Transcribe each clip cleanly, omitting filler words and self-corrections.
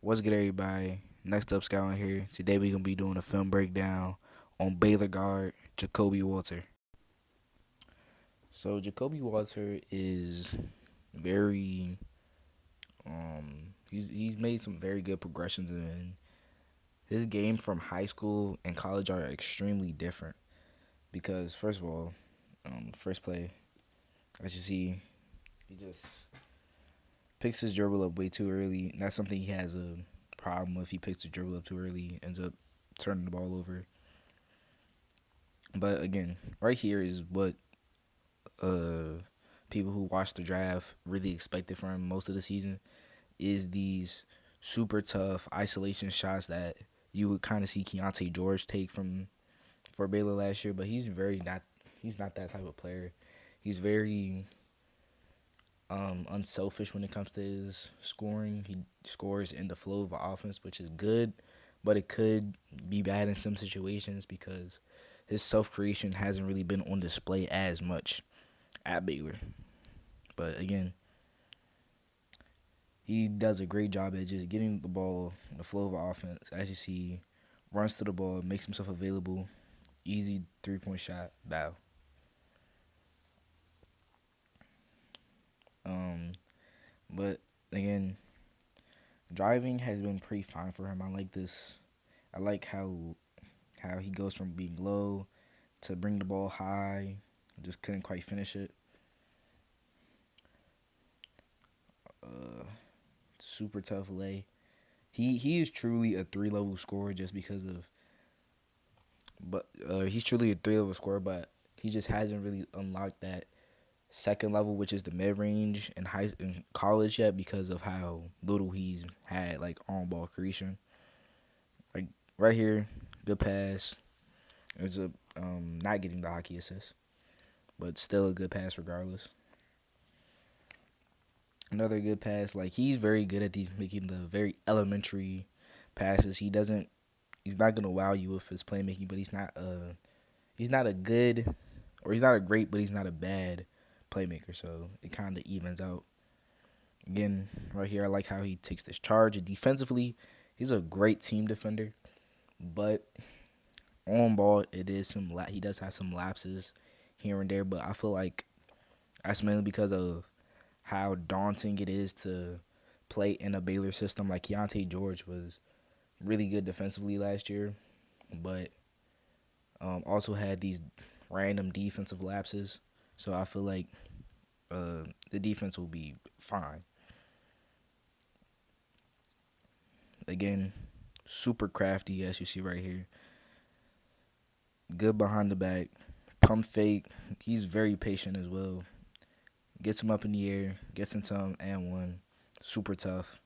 What's good, everybody? Next up, Scout on here. Today we're gonna be doing a film breakdown on Baylor guard Jacoby Walter. So Jacoby Walter is very he's made some very good progressions, and his game from high school and college are extremely different. Because first of all, first play, as you see, he just picks his dribble up way too early. And that's something he has a problem with. He picks the dribble up too early, ends up turning the ball over. But again, right here is what people who watched the draft really expected from him most of the season is these super tough isolation shots that you would kind of see Keontae George take from for Baylor last year. But he's not that type of player. He's very unselfish when it comes to his scoring. He scores in the flow of the offense, which is good, but it could be bad in some situations because his self creation hasn't really been on display as much at Baylor. But again, he does a great job at just getting the ball, the flow of the offense. As you see, runs to the ball, makes himself available, easy 3-point shot, bow. Um, but again, driving has been pretty fine for him. I like this. I like how he goes from being low to bring the ball high. Just couldn't quite finish it. Uh, Super tough lay. He is truly a 3 level scorer just because of. But he's truly a 3 level scorer, but he just hasn't really unlocked that second level, which is the mid range in college yet, because of how little he's had like on ball creation. Like right here, good pass. It's a not getting the hockey assist, but still a good pass regardless. Another good pass. Like he's very good at these making the very elementary passes. He's not gonna wow you with his playmaking, but he's not a good or he's not a great, but he's not a bad playmaker. So it kind of evens out. Again, right here, I like how he takes this charge. And defensively, he's a great team defender, but on ball, he does have some lapses here and there. But I feel like that's mainly because of how daunting it is to play in a Baylor system. Like Keontae George was really good defensively last year, but also had these random defensive lapses. So I feel like the defense will be fine. Again, super crafty as you see right here. Good behind the back, pump fake. He's very patient as well. Gets him up in the air, gets into him and one. Super tough.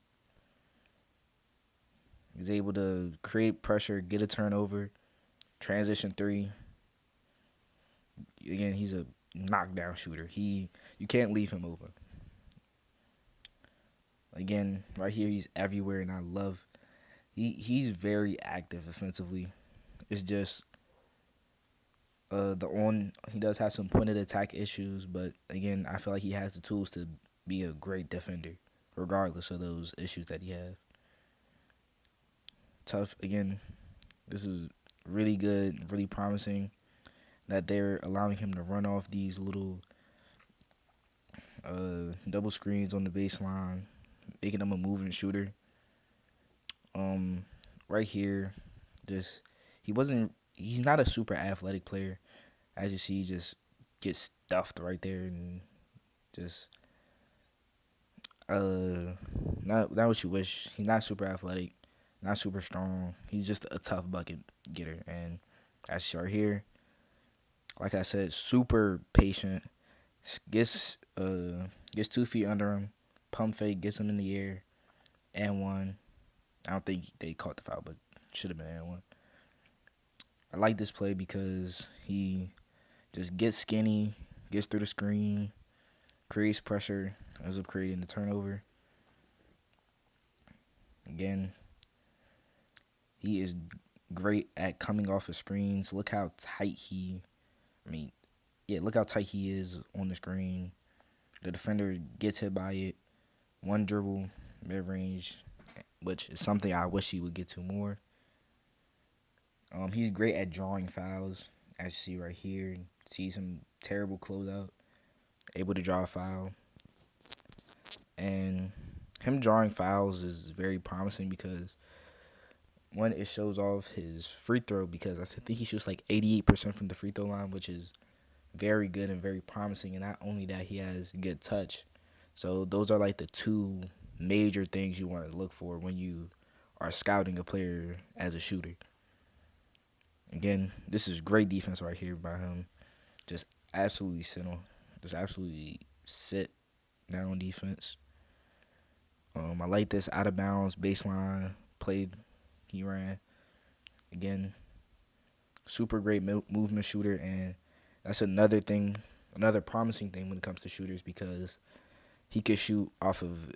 He's able to create pressure, get a turnover, transition three. Again, he's a knockdown shooter. You can't leave him open. Again, right here he's everywhere, and I love. He's very active offensively. It's just he does have some pointed attack issues, but again, I feel like he has the tools to be a great defender, regardless of those issues that he has. Tough again. This is really good, really promising that they're allowing him to run off these little double screens on the baseline, making him a moving shooter. Right here, just he's not a super athletic player. As you see, he just gets stuffed right there and just not what you wish. He's not super athletic, not super strong. He's just a tough bucket getter, and that's right here. Like I said, super patient. Gets 2 feet under him, pump fake, gets him in the air, and one. I don't think they caught the foul, but should have been and one. I like this play because he just gets skinny, gets through the screen, creates pressure, ends up creating the turnover. Again, he is great at coming off of screens. Look how tight look how tight he is on the screen. The defender gets hit by it. One dribble, mid range, which is something I wish he would get to more. He's great at drawing fouls, as you see right here. See some terrible closeout, able to draw a foul, and him drawing fouls is very promising because one, it shows off his free throw because I think he shoots like 88% from the free throw line, which is very good and very promising. And not only that, he has good touch. So those are like the two major things you want to look for when you are scouting a player as a shooter. Again, this is great defense right here by him. Just absolutely just absolutely sit down on defense. I like this out of bounds baseline play he ran. Again, super great movement shooter, and that's another promising thing when it comes to shooters because he could shoot off of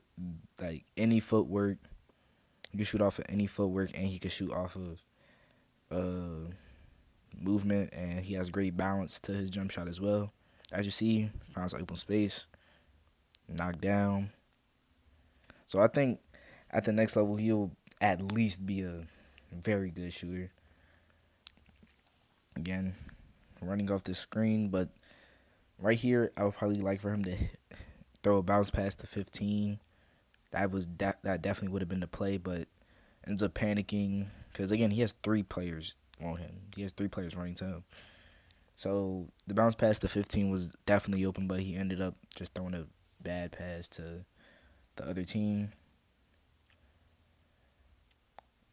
like any footwork. He could shoot off of any footwork, and he could shoot off of movement, and he has great balance to his jump shot as well. As you see, finds open space, knocked down. So I think at the next level, he'll at least be a very good shooter. Again, running off the screen, but right here, I would probably like for him to throw a bounce pass to 15. That definitely would have been the play, but ends up panicking because again he has three players on him. He has three players running to him. So the bounce pass to 15 was definitely open, but he ended up just throwing a bad pass to the other team.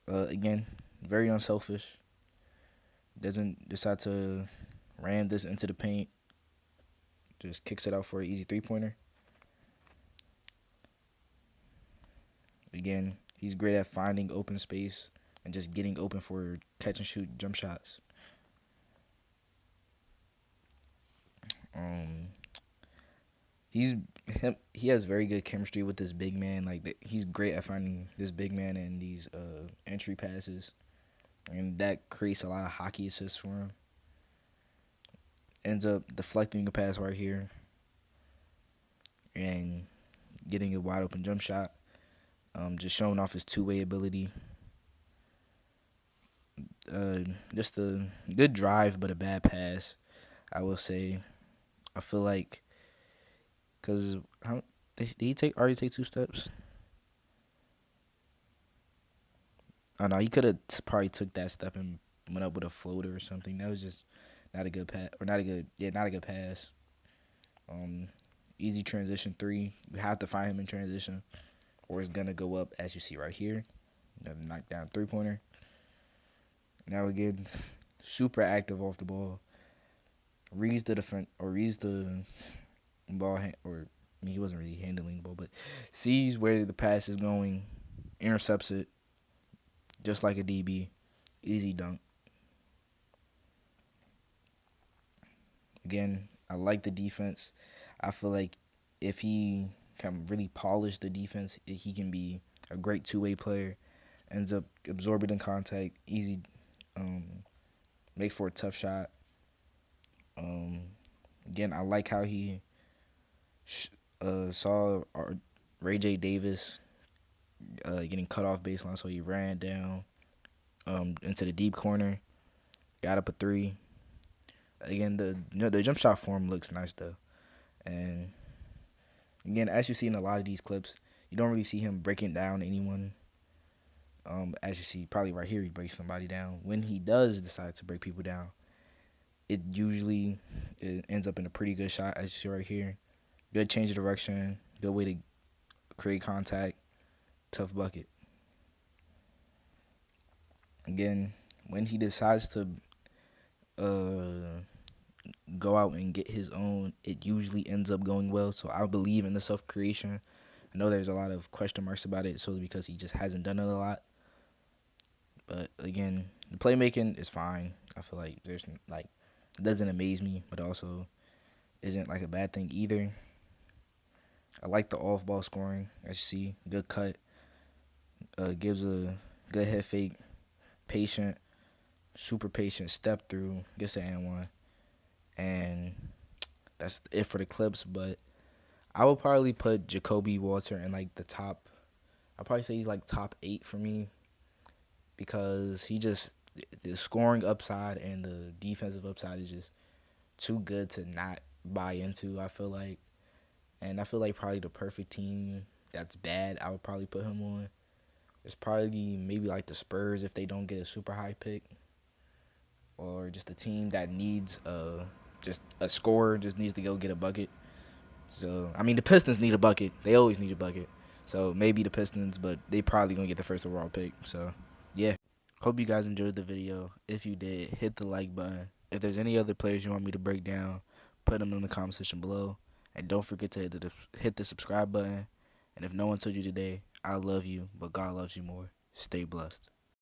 Again, very unselfish. Doesn't decide to ram this into the paint. Just kicks it out for an easy 3-pointer. Again, he's great at finding open space and just getting open for catch and shoot jump shots. He has very good chemistry with this big man. He's great at finding this big man in these entry passes, and that creates a lot of hockey assists for him. Ends up deflecting a pass right here and getting a wide open jump shot. Just showing off his two-way ability. Just a good drive, but a bad pass, I will say. I feel like, because did he already take 2 steps? Oh no, he could have probably took that step and went up with a floater or something. That was just not a good pass, or not a good pass. Easy transition 3. You have to find him in transition, or it's gonna go up as you see right here. Another knockdown 3-pointer. Now again, super active off the ball. Reads the ball, he wasn't really handling the ball, but sees where the pass is going, intercepts it, just like a DB. Easy dunk. Again, I like the defense. I feel like if he can really polish the defense, he can be a great two-way player. Ends up absorbing in contact, easy, makes for a tough shot. Again, I like how he saw Ray J. Davis getting cut off baseline, so he ran down into the deep corner, got up a 3. Again, the jump shot form looks nice though, and again, as you see in a lot of these clips, you don't really see him breaking down anyone. As you see, probably right here, he breaks somebody down. When he does decide to break people down, it ends up in a pretty good shot, as you see right here. Good change of direction, good way to create contact, tough bucket. Again, when he decides to go out and get his own, it usually ends up going well. So I believe in the self-creation. I know there's a lot of question marks about it, so because he just hasn't done it a lot. But again, the playmaking is fine. I feel like it doesn't amaze me, but also isn't like a bad thing either. I like the off-ball scoring, as you see. Good cut. Gives a good head fake. Patient. Super patient. Step through. Gets an and one. And that's it for the clips. But I would probably put Ja'Kobe Walter in like the top. I'd probably say he's like top 8 for me because he just the scoring upside and the defensive upside is just too good to not buy into. I feel like, and I feel like probably the perfect team that's bad, I would probably put him on. It's probably maybe like the Spurs if they don't get a super high pick, or just a team that needs just a scorer, just needs to go get a bucket. So I mean the Pistons need a bucket. They always need a bucket. So maybe the Pistons, but they probably gonna get the first overall pick. So yeah. Hope you guys enjoyed the video. If you did, hit the like button. If there's any other players you want me to break down, put them in the comment section below. And don't forget to hit the subscribe button. And if no one told you today, I love you, but God loves you more. Stay blessed.